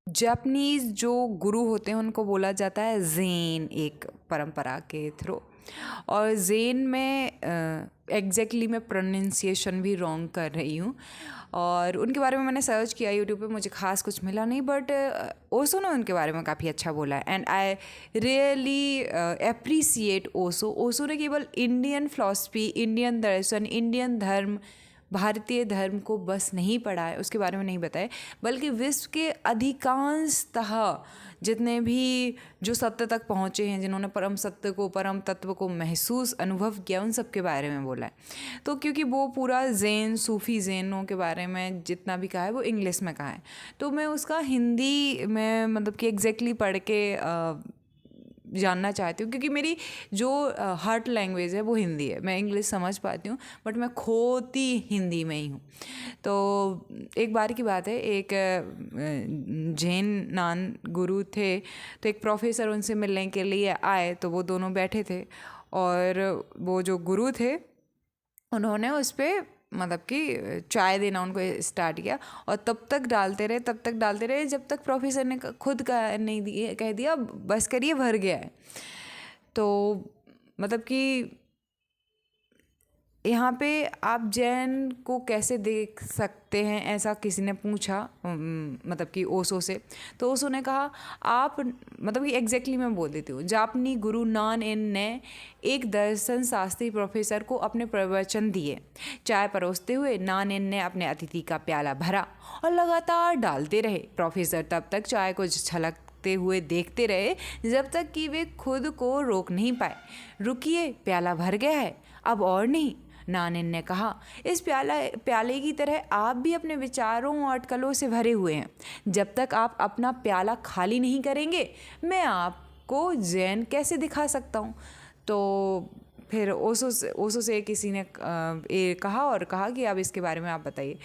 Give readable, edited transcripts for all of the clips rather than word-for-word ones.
Japanese जो गुरु होते हैं उनको बोला जाता है ज़ेन, एक परंपरा के थ्रू। और ज़ेन में एग्जैक्टली मैं प्रोनाउंसिएशन भी रॉन्ग कर रही हूँ, और उनके बारे में मैंने सर्च किया यूट्यूब पे, मुझे खास कुछ मिला नहीं, बट ओशो ने उनके बारे में काफ़ी अच्छा बोला है and I really appreciate Osho. Osho ने केवल इंडियन फिलॉसफी, इंडियन दर्शन, इंडियन धर्म, भारतीय धर्म को बस नहीं पढ़ा है, उसके बारे में नहीं बताया, बल्कि विश्व के अधिकांशतः जितने भी जो सत्य तक पहुँचे हैं, जिन्होंने परम सत्य को, परम तत्व को महसूस अनुभव किया, उन सब के बारे में बोला है। तो क्योंकि वो पूरा ज़ेन, सूफ़ी ज़ेनों के बारे में जितना भी कहा है वो इंग्लिश में कहा है, तो मैं उसका हिंदी में मतलब कि एग्जैक्टली पढ़ के जानना चाहती हूँ, क्योंकि मेरी जो हार्ट लैंग्वेज है वो हिंदी है। मैं इंग्लिश समझ पाती हूँ बट मैं खोती हिंदी में ही हूँ। तो एक बार की बात है, एक जैन नान गुरु थे, तो एक प्रोफेसर उनसे मिलने के लिए आए, तो वो दोनों बैठे थे और वो जो गुरु थे उन्होंने उस पर मतलब कि चाय देना उनको स्टार्ट किया, और तब तक डालते रहे जब तक प्रोफेसर ने खुद कह दिया बस करिए, भर गया है। तो मतलब कि यहाँ पे आप जैन को कैसे देख सकते हैं, ऐसा किसी ने पूछा मतलब कि ओशो से। तो ओशो ने कहा आप मतलब कि एग्जैक्टली मैं बोल देती हूँ, जापानी गुरु नान इन ने एक दर्शन शास्त्री प्रोफेसर को अपने प्रवचन दिए। चाय परोसते हुए नान इन ने अपने अतिथि का प्याला भरा और लगातार डालते रहे। प्रोफेसर तब तक चाय को छलकते हुए देखते रहे जब तक कि वे खुद को रोक नहीं पाए। रुकिए, प्याला भर गया है, अब और नहीं, नानिन ने कहा। इस प्याले की तरह आप भी अपने विचारों और अटकलों से भरे हुए हैं। जब तक आप अपना प्याला खाली नहीं करेंगे, मैं आपको जैन कैसे दिखा सकता हूँ। तो फिर ओशो से किसी ने कहा कि अब इसके बारे में आप बताइए।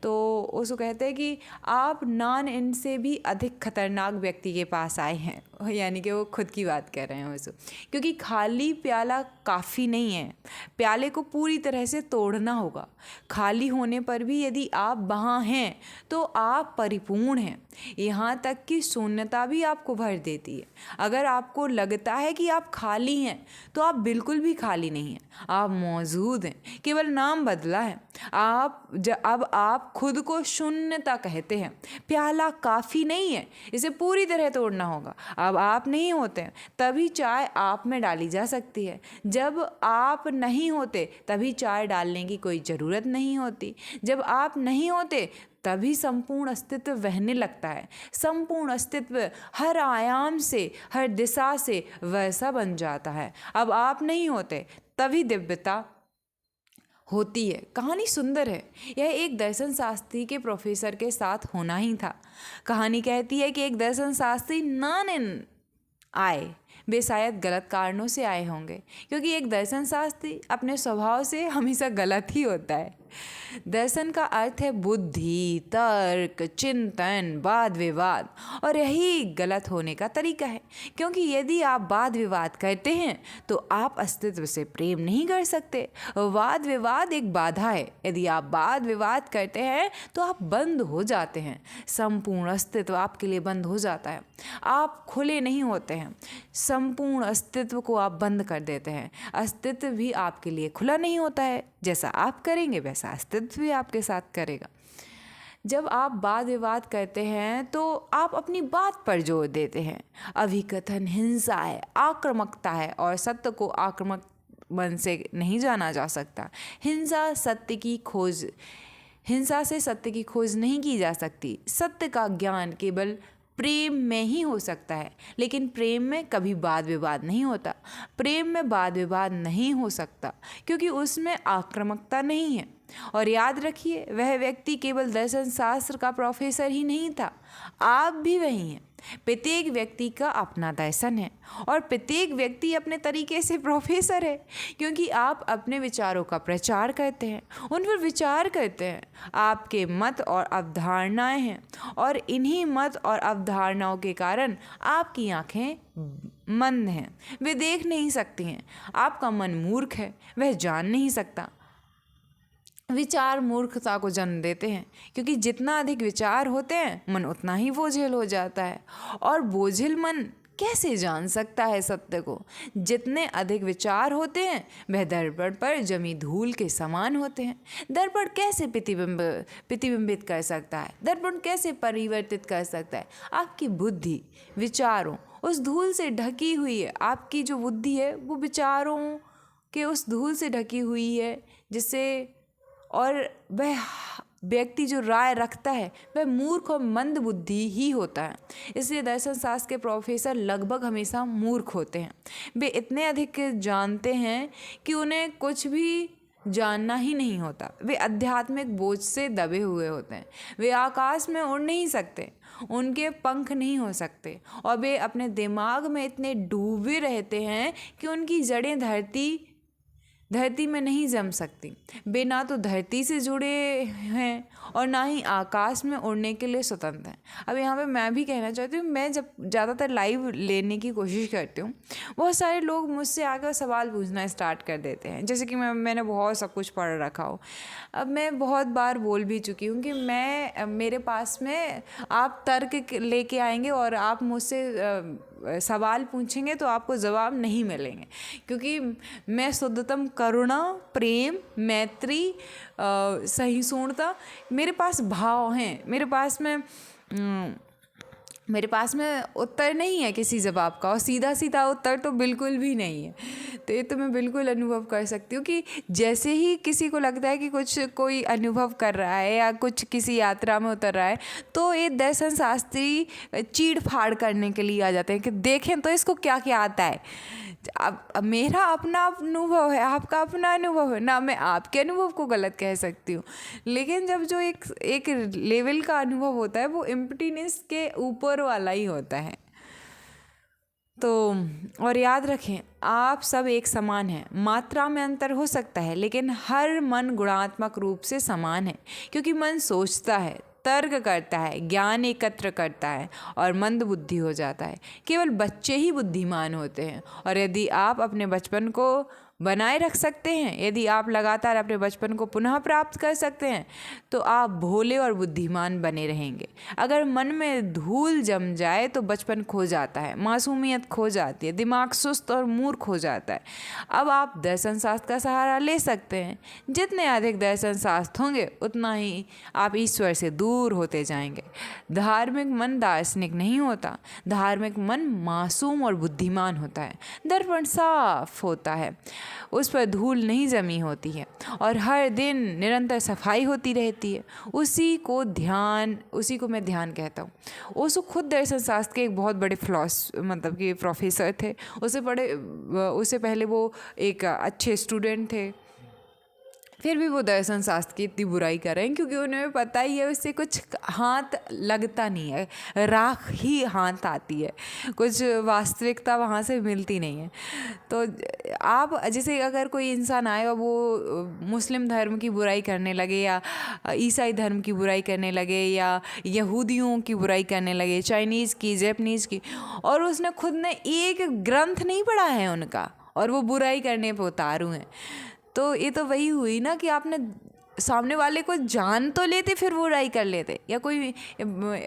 तो ओशो कहते हैं कि आप नान इन से भी अधिक खतरनाक व्यक्ति के पास आए हैं, यानी कि वो खुद की बात कर रहे हैं ओशो, क्योंकि खाली प्याला काफ़ी नहीं है, प्याले को पूरी तरह से तोड़ना होगा। खाली होने पर भी यदि आप वहाँ हैं तो आप परिपूर्ण हैं, यहाँ तक कि शून्यता भी आपको भर देती है। अगर आपको लगता है कि आप खाली हैं तो आप बिल्कुल भी खाली नहीं हैं, आप मौजूद हैं, केवल नाम बदला है। अब आप खुद को शून्यता कहते हैं। प्याला काफ़ी नहीं है, इसे पूरी तरह तोड़ना होगा। अब आप नहीं होते तभी चाय आप में डाली जा सकती है। जब आप नहीं होते तभी चाय डालने की कोई ज़रूरत नहीं होती। जब आप नहीं होते तभी संपूर्ण अस्तित्व बहने लगता है। संपूर्ण अस्तित्व हर आयाम से, हर दिशा से वैसा बन जाता है। अब आप नहीं होते तभी दिव्यता होती है। कहानी सुंदर है। यह एक दर्शन शास्त्री के प्रोफेसर के साथ होना ही था। कहानी कहती है कि एक दर्शन शास्त्री नानिन आए। वे शायद गलत कारणों से आए होंगे, क्योंकि एक दर्शन शास्त्री अपने स्वभाव से हमेशा गलत ही होता है। दर्शन का अर्थ है बुद्धि, तर्क, चिंतन, वाद विवाद, और यही गलत होने का तरीका है। क्योंकि यदि आप वाद विवाद करते हैं तो आप अस्तित्व से प्रेम नहीं कर सकते। वाद विवाद एक बाधा है। यदि आप वाद विवाद करते हैं तो आप बंद हो जाते हैं। संपूर्ण अस्तित्व आपके लिए बंद हो जाता है। आप खुले नहीं होते हैं। संपूर्ण अस्तित्व को आप बंद कर देते हैं। अस्तित्व भी आपके लिए खुला नहीं होता है। जैसा आप करेंगे वैसा अस्तित्व भी आपके साथ करेगा। जब आप वाद विवाद करते हैं तो आप अपनी बात पर जोर देते हैं। अभिकथन हिंसा है, आक्रामकता है, और सत्य को आक्रामक मन से नहीं जाना जा सकता। हिंसा से सत्य की खोज नहीं की जा सकती। सत्य का ज्ञान केवल प्रेम में ही हो सकता है, लेकिन प्रेम में कभी वाद विवाद नहीं होता। प्रेम में वाद विवाद नहीं हो सकता क्योंकि उसमें आक्रामकता नहीं है। और याद रखिए, वह व्यक्ति केवल दर्शन शास्त्र का प्रोफेसर ही नहीं था, आप भी वही हैं। प्रत्येक व्यक्ति का अपना दर्शन है और प्रत्येक व्यक्ति अपने तरीके से प्रोफेसर है, क्योंकि आप अपने विचारों का प्रचार करते हैं, उन पर विचार करते हैं। आपके मत और अवधारणाएं हैं, और इन्हीं मत और अवधारणाओं के कारण आपकी आंखें मंद हैं, वे देख नहीं सकती हैं। आपका मन मूर्ख है, वह जान नहीं सकता। विचार मूर्खता को जन्म देते हैं, क्योंकि जितना अधिक विचार होते हैं मन उतना ही बोझिल हो जाता है। और बोझिल मन कैसे जान सकता है सत्य को? जितने अधिक विचार होते हैं वह दर्पण पर जमी धूल के समान होते हैं। दर्पण कैसे प्रतिबिंबित कर सकता है? दर्पण कैसे परिवर्तित कर सकता है? आपकी बुद्धि विचारों उस धूल से ढकी हुई है। आपकी जो बुद्धि है वो विचारों के उस धूल से ढकी हुई है, जिससे और वह व्यक्ति जो राय रखता है वह मूर्ख और मंद बुद्धि ही होता है। इसलिए दर्शन शास्त्र के प्रोफेसर लगभग हमेशा मूर्ख होते हैं। वे इतने अधिक जानते हैं कि उन्हें कुछ भी जानना ही नहीं होता। वे आध्यात्मिक बोझ से दबे हुए होते हैं। वे आकाश में उड़ नहीं सकते, उनके पंख नहीं हो सकते, और वे अपने दिमाग में इतने डूबे रहते हैं कि उनकी जड़ें धरती में नहीं जम सकती। वे ना तो धरती से जुड़े हैं और ना ही आकाश में उड़ने के लिए स्वतंत्र हैं। अब यहाँ पे मैं भी कहना चाहती हूँ, मैं जब ज़्यादातर लाइव लेने की कोशिश करती हूँ, बहुत सारे लोग मुझसे आकर सवाल पूछना स्टार्ट कर देते हैं, जैसे कि मैंने बहुत सब कुछ पढ़ रखा हो। अब मैं बहुत बार बोल भी चुकी हूँ कि मेरे पास में आप तर्क लेके आएंगे और आप मुझसे सवाल पूछेंगे तो आपको जवाब नहीं मिलेंगे, क्योंकि मैं शुद्धतम करुणा, प्रेम, मैत्री, सहिष्णुता, मेरे पास भाव हैं। मेरे पास में उत्तर नहीं है किसी जवाब का, और सीधा सीधा उत्तर तो बिल्कुल भी नहीं है। तो ये तो मैं बिल्कुल अनुभव कर सकती हूँ कि जैसे ही किसी को लगता है कि कोई अनुभव कर रहा है या कुछ किसी यात्रा में उतर रहा है, तो ये दर्शन शास्त्री चीड़ फाड़ करने के लिए आ जाते हैं कि देखें तो इसको क्या क्या आता है। अब मेरा अपना अनुभव है, आपका अपना अनुभव है ना, मैं आपके अनुभव को गलत कह सकती हूँ। लेकिन जब जो एक लेवल का अनुभव होता है वो एम्प्टीनेस के ऊपर वाला ही होता है। तो और याद रखें, आप सब एक समान हैं। मात्रा में अंतर हो सकता है, लेकिन हर मन गुणात्मक रूप से समान है, क्योंकि मन सोचता है, तर्क करता है, ज्ञान एकत्र करता है और मंद बुद्धि हो जाता है। केवल बच्चे ही बुद्धिमान होते हैं, और यदि आप अपने बचपन को बनाए रख सकते हैं, यदि आप लगातार अपने बचपन को पुनः प्राप्त कर सकते हैं, तो आप भोले और बुद्धिमान बने रहेंगे। अगर मन में धूल जम जाए तो बचपन खो जाता है, मासूमियत खो जाती है, दिमाग सुस्त और मूर्ख हो जाता है। अब आप दर्शन शास्त्र का सहारा ले सकते हैं। जितने अधिक दर्शन शास्त्र होंगे उतना ही आप ईश्वर से दूर होते जाएंगे। धार्मिक मन दार्शनिक नहीं होता, धार्मिक मन मासूम और बुद्धिमान होता है। दर्पण साफ होता है, उस पर धूल नहीं जमी होती है, और हर दिन निरंतर सफाई होती रहती है। उसी को मैं ध्यान कहता हूँ। ओशो खुद दर्शन शास्त्र के एक बहुत बड़े मतलब कि प्रोफेसर थे। उससे पहले वो एक अच्छे स्टूडेंट थे, फिर भी वो दर्शन शास्त्र की इतनी बुराई कर रहे हैं, क्योंकि उन्हें पता ही है उससे कुछ हाथ लगता नहीं है, राख ही हाथ आती है, कुछ वास्तविकता वहाँ से मिलती नहीं है। तो आप जैसे अगर कोई इंसान आए और वो मुस्लिम धर्म की बुराई करने लगे, या ईसाई धर्म की बुराई करने लगे, या यहूदियों की बुराई करने लगे, चाइनीज़ की, जापानीज़ की, और उसने खुद ने एक ग्रंथ नहीं पढ़ा है उनका, और वो बुराई करने पर उतारू हैं, तो ये तो वही हुई ना कि आपने सामने वाले को जान तो लेते फिर बुराई कर लेते, या कोई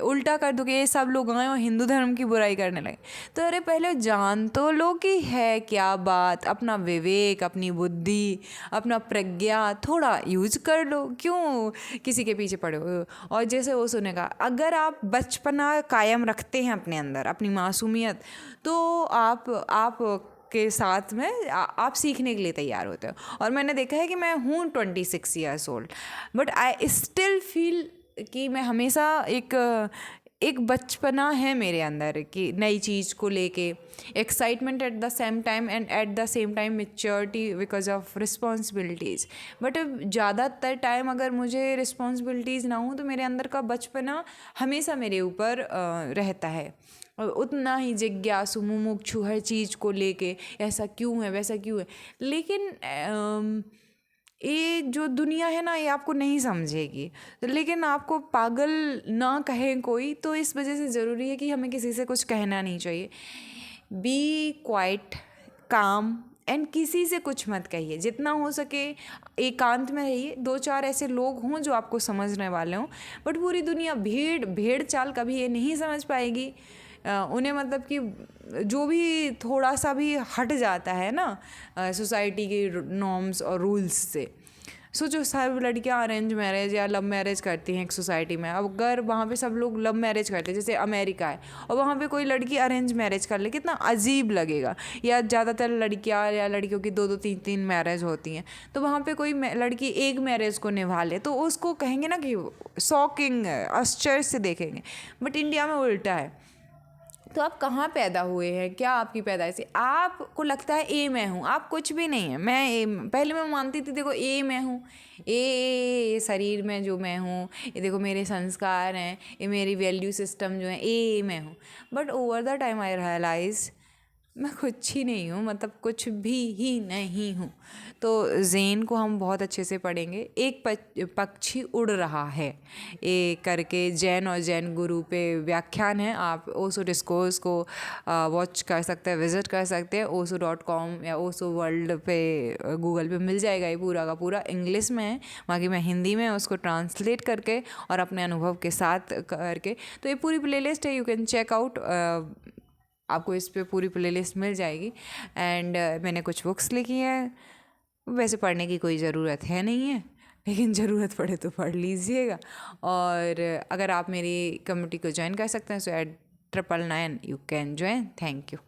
उल्टा कर दो कि ये सब लोग आए और हिंदू धर्म की बुराई करने लगे। तो अरे पहले जान तो लो कि है क्या बात, अपना विवेक, अपनी बुद्धि, अपना प्रज्ञा थोड़ा यूज कर लो, क्यों किसी के पीछे पड़े हो। और जैसे वो सुनेगा, अगर आप बचपना कायम रखते हैं अपने अंदर, अपनी मासूमियत, तो आप के साथ में आप सीखने के लिए तैयार होते हो। और मैंने देखा है कि मैं हूँ 26 years old, but I still feel कि मैं हमेशा एक बचपना है मेरे अंदर कि नई चीज़ को लेके excitement at the same time, and at the same time maturity because of responsibilities. But ज़्यादातर टाइम अगर मुझे रिस्पॉन्सिबिलिटीज़ ना हो तो मेरे अंदर का बचपना हमेशा मेरे ऊपर रहता है। उतना ही जिज्ञासु, मुमुक्षु हर चीज़ को लेके, ऐसा क्यों है, वैसा क्यों है। लेकिन ये जो दुनिया है ना, ये आपको नहीं समझेगी, लेकिन आपको पागल ना कहे कोई, तो इस वजह से ज़रूरी है कि हमें किसी से कुछ कहना नहीं चाहिए। बी क्वाइट, काम एंड किसी से कुछ मत कहिए, जितना हो सके एकांत में रहिए, 2-4 ऐसे लोग हों जो आपको समझने वाले हों। बट पूरी दुनिया भीड़ भेड़ चाल कभी ये नहीं समझ पाएगी। उन्हें मतलब कि जो भी थोड़ा सा भी हट जाता है ना सोसाइटी के नॉर्म्स और रूल्स से, सोचो सब लड़कियां अरेंज मैरिज या लव मैरिज करती हैं एक सोसाइटी में। अब अगर वहाँ पे सब लोग लव मैरिज करते हैं, जैसे अमेरिका है, और वहाँ पे कोई लड़की अरेंज मैरिज कर ले, कितना अजीब लगेगा। या ज़्यादातर लड़कियाँ या लड़कियों की 2-2 3-3 मैरिज होती हैं, तो वहाँ पे कोई लड़की एक मैरिज को निभा ले तो उसको कहेंगे ना कि शॉकिंग, आश्चर्य से देखेंगे। बट इंडिया में उल्टा है। तो आप कहाँ पैदा हुए हैं, क्या आपकी पैदाइश है? आपको लगता है ए मैं हूँ, आप कुछ भी नहीं है। मैं ए, पहले मैं मानती थी देखो ए मैं हूँ, ए शरीर में जो मैं हूँ, ये देखो मेरे संस्कार हैं, ये मेरी वैल्यू सिस्टम जो है, ए मैं हूँ। But over the time I realize मैं कुछ ही नहीं हूँ, मतलब कुछ भी ही नहीं हूँ। तो ज़ेन को हम बहुत अच्छे से पढ़ेंगे। एक पक्षी उड़ रहा है ये करके जैन और जैन गुरु पे व्याख्यान है। आप ओशो डिस्कोर्स को वॉच कर सकते हैं, विज़िट कर सकते हैं। oso.com या ओशो वर्ल्ड पे गूगल पे मिल जाएगा। ये पूरा का पूरा इंग्लिश में है, बाकी मैं हिंदी में उसको ट्रांसलेट करके और अपने अनुभव के साथ करके, तो ये पूरी प्लेलिस्ट है, यू कैन चेक आउट। आपको इस पे पूरी प्लेलिस्ट मिल जाएगी। एंड मैंने कुछ बुक्स लिखी हैं, वैसे पढ़ने की कोई ज़रूरत है नहीं है, लेकिन ज़रूरत पड़े तो पढ़ लीजिएगा। और अगर आप मेरी कम्युनिटी को ज्वाइन कर सकते हैं, सो @999 you can join. Thank you.